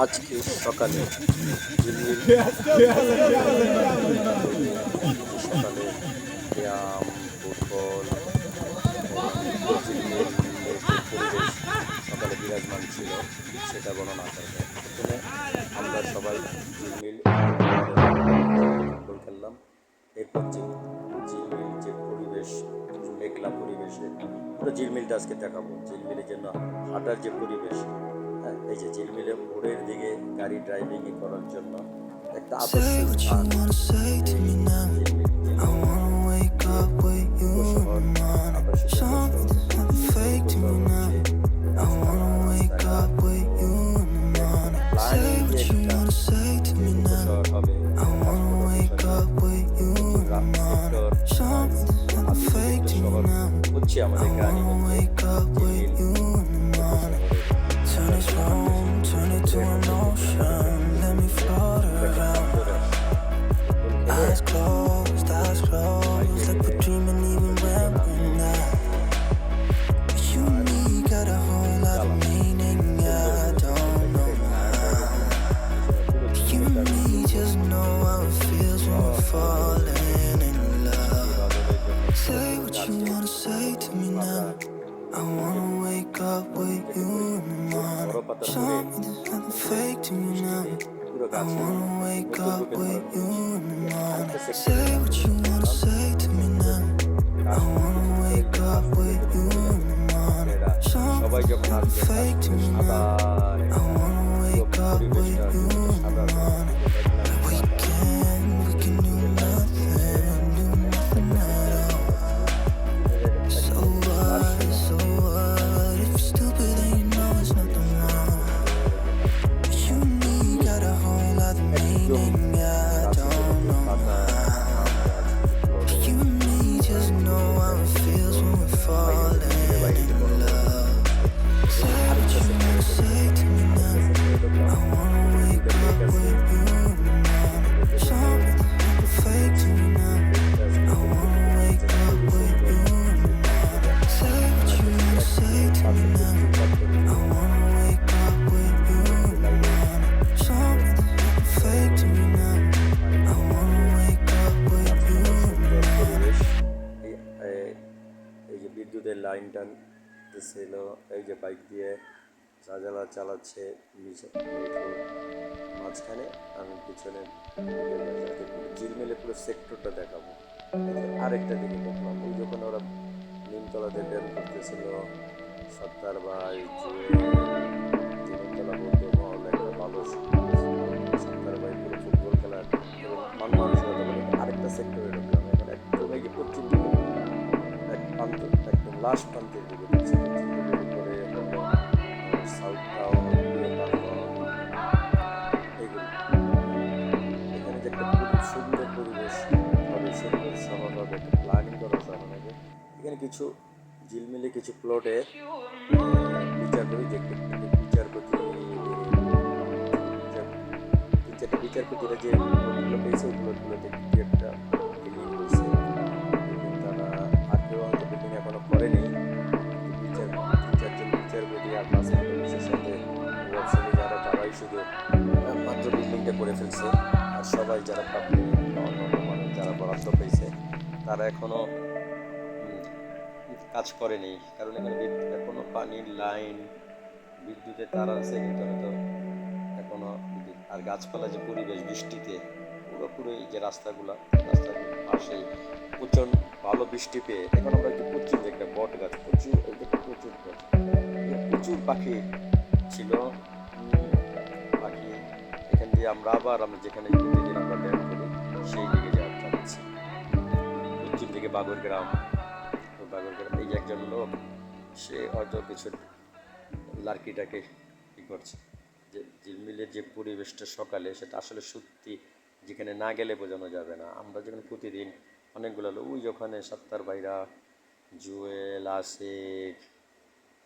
আজকে সকালে ঝিলমিল সকালে ব্যায়াম, ফুটবল এবং ঝিলমিল যে পরিবেশ সকালে বিরাজমান ছিল সেটা বর্ণনা করবে। প্রথমে আমরা সবাই ঝিলমিল ফুটবল খেললাম। এরপর ঝিলমিল যে পরিবেশ, মেঘলা পরিবেশে পুরো ঝিলমিলটা আজকে দেখাবো। ঝিলমিলের জন্য হাঁটার যে পরিবেশ, হ্যাঁ, এই যে ঝিলমিলে ভোরের দিকে গাড়ি ড্রাইভিং করার জন্য একটা আদর্শ স্থান। হচ্ছে আমাদের গ্রামে Eyes closed, like we're dreaming even when we're not. You and me got a whole lot of meaning, I don't know how. You and me just know how it feels when we're falling in love. Say what you wanna say to me now. I wanna wake up with you in the morning. Show me there's nothing fake to me now. I wanna wake up with you in the morning. Say what you wanna say to me now. I wanna wake up with you in the morning. Show me there's nothing fake to me now. I wanna wake up with you in the morning. We can do nothing at all. So what, if you're stupid then you know it's nothing wrong. You and me got a whole lot of meaning, I don't know how. You and me just know how it feels when we're falling in love. Say what you wanna say to me now. I wanna wake up with you in the morning. Show me there's nothing fake to me now. I wanna wake up with you in the morning. Say what you wanna say to me now. I wanna wake up with you in the morning. Show me there's nothing fake to me now. I wanna wake up with you in the morning. এই যে বিদ্যুতের line টানতেছিল, এই যে bike দিয়ে শাহজালা চালাচ্ছে মাঝখানে, আমি পিছনে ঝিলমিলে পুরো সেক্টরটা দেখাবো। আরেকটা দিকে দেখলাম ওই যখন ওরা নিমতলাতে ব্যায়াম করতেছিল, সত্তার ভাই জীবনতলা বৌদ্ধ মহল একটা ভালো সত্তার ভাই পুরো ফুটবল খেলার এবং মানসিকতা বলে আরেকটা সেক্টরে ঢুকলাম। এখন একদম এই যে পশ্চিম দিকে এক প্রান্ত, একদম লাস্ট প্রান্তের দিকে পশ্চিম দিকের উপরে সাউথ টাউন, এইগুলো এখানে যে একটা খুব সুন্দর পরিবেশ হবে, সুন্দর শহর হবে, একটা প্ল্যানিং করা শহর হবে। এখানে কিছু ঝিলমিলে কিছু প্লটে বিচারপতি যে বিচারপতি তিন চারটে বিচারপতিরা যে প্লটগুলো পেয়েছে ওই প্লটগুলোতে কি একটা বিল্ডিং হয়েছে। তারা আর কেউ হয়তো বিল্ডিং এখনো করেনি। তিন চারজন বিচারপতি আর পাঁচ পুলিশের সাথে ওয়ার্কশপে যারা, তারাই শুধু মাত্র বিল্ডিংটা করে ফেলছে। আর সবাই যারা প্রাপ্য অন্যান্য মানুষ যারা বরাদ্দ পেয়েছে তারা এখনও কাজ করেনি, কারণ এখানে এখনো পানির লাইন, বিদ্যুতের তার আছে, কিন্তু হয়তো এখনো বিদ্যুৎ আর গাছপালা যে পরিবেশ বৃষ্টিতে পুরোপুরি যে রাস্তার পাশেই প্রচণ্ড ভালো বৃষ্টি পেয়ে এখন আমরা একটু পশ্চিম যে একটা বট গাছ, প্রচুর পাখি ছিল। পাখি এখান দিয়ে আমরা যেখানে প্রতিদিন আমরা ব্যায়াম করি সেই দিকে যাচ্ছি। পশ্চিম দিকে বাগরগ্রাম, এই যে একজন লোক, সে হয়তো কিছু লার্কিটাকে ই করছে। যে ঝিলমিলের যে পরিবেশটা সকালে, সেটা আসলে সত্যি যেখানে না গেলে বোঝানো যাবে না। আমরা যখন প্রতিদিন অনেকগুলো লোক, ওই ওখানে সত্তার ভাইরা, জুয়েল, আসিফ,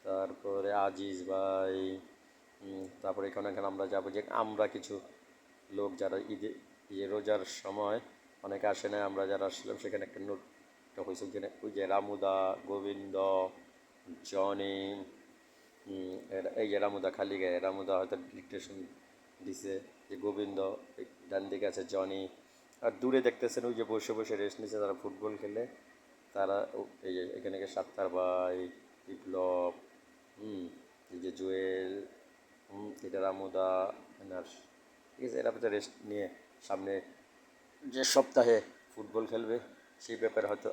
তারপরে আজিজ ভাই, তারপরে এখানে আমরা যাবো যে আমরা কিছু লোক যারা রোজার সময় অনেকে আসে না, আমরা যারা আসলাম সেখানে একটা নোট হয়েছে ওই যে রামুদা, গোবিন্দ, জনি, এই যে রামুদা খালি গায়ে, রামুদা হয়তো ডিকটেশন দিছে, যে গোবিন্দ, ডান দিকে আছে জনি, আর দূরে দেখতেছেন ওই যে বসে বসে রেস্ট নিচ্ছে তারা ফুটবল খেলে, তারা এই যে এখানে সাত্তার ভাই, বিপ্লব, এই যে জুয়েল, এটা রামুদা, আর ঠিক আছে, এরা রেস্ট নিয়ে সামনে যে সপ্তাহে ফুটবল খেলবে সেই ব্যাপারে হয়তো